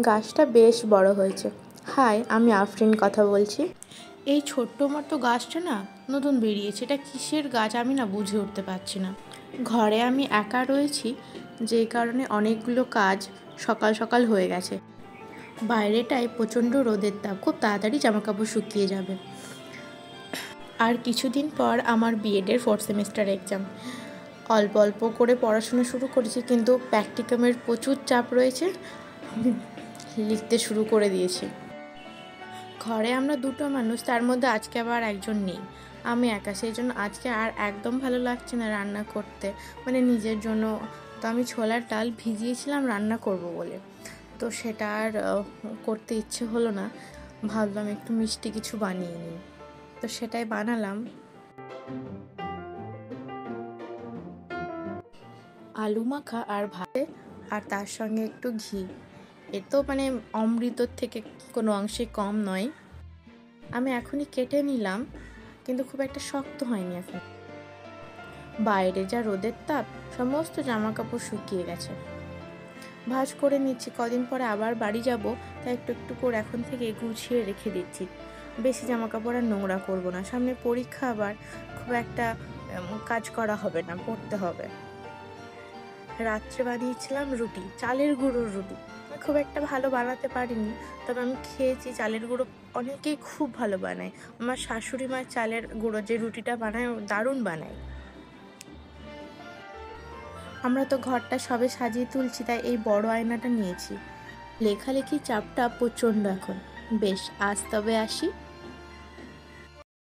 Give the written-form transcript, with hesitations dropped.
গাছটা বেশ বড় হয়েছে। হাই, আমি আফরিন কথা বলছি। এই ছোট্ট মতো গাছটা না নতুন বেরিয়েছে, এটা কিসের গাছ আমি না বুঝে উঠতে পারছি না। ঘরে আমি একা রয়েছি, যেই কারণে অনেকগুলো কাজ সকাল সকাল হয়ে গেছে। বাইরেটায় প্রচণ্ড রোদের তাপ, খুব তাড়াতাড়ি জামাকাপড় শুকিয়ে যাবে। আর কিছুদিন পর আমার বিএডের 4th সেমিস্টার এক্সাম। অল্প অল্প করে পড়াশোনা শুরু করেছি, কিন্তু প্র্যাকটিকামের প্রচুর চাপ রয়েছে। লিখতে শুরু করে দিয়েছি। ঘরে আমরা দুটো মানুষ, তার মধ্যে আজকে আবার একজন নেই, আমি একা। সেই জন্য আজকে আর একদম ভালো লাগছে না রান্না করতে, মানে নিজের জন্য। তো আমি ছোলার ডাল ভিজিয়েছিলাম রান্না করব বলে, তো সেটা আর করতে ইচ্ছে হলো না। ভাবলাম একটু মিষ্টি কিছু বানিয়ে নিই, তো সেটাই বানালাম। আলু মাখা আর ভাতে, আর তার সঙ্গে একটু ঘি। এ তো মানে অমৃতর থেকে কোনো অংশে কম নয়। আমি এখনই কেটে নিলাম, কিন্তু খুব একটা শক্ত হয়নি এখন। বাইরে যা রোদের তাপ, সমস্ত জামা কাপড় শুকিয়ে গেছে। ভাঁজ করে নিচ্ছি, কদিন পরে আবার বাড়ি যাব, তাই একটু একটু করে এখন থেকে গুছিয়ে রেখে দিচ্ছি। বেশি জামা কাপড় আর নোংরা করবো না, সামনে পরীক্ষা, আবার খুব একটা কাজ করা হবে না, পড়তে হবে। রাত্রে বানিয়েছিলাম রুটি, চালের গুঁড়োর রুটি। আমি খুব একটা ভালো বানাতে পারিনি, তবে আমি খেয়েছি। চালের গুঁড়ো অনেকেই খুব ভালো বানায়। আমার শাশুড়ি মার চালের গুঁড়ো যে রুটিটা বানায়, দারুণ বানায়। আমরা তো ঘরটা সবে সাজিয়ে তুলছি, তাই এই বড় আয়নাটা নিয়েছি। লেখালেখির চাপটা প্রচণ্ড এখন। বেশ, আজ তবে আসি।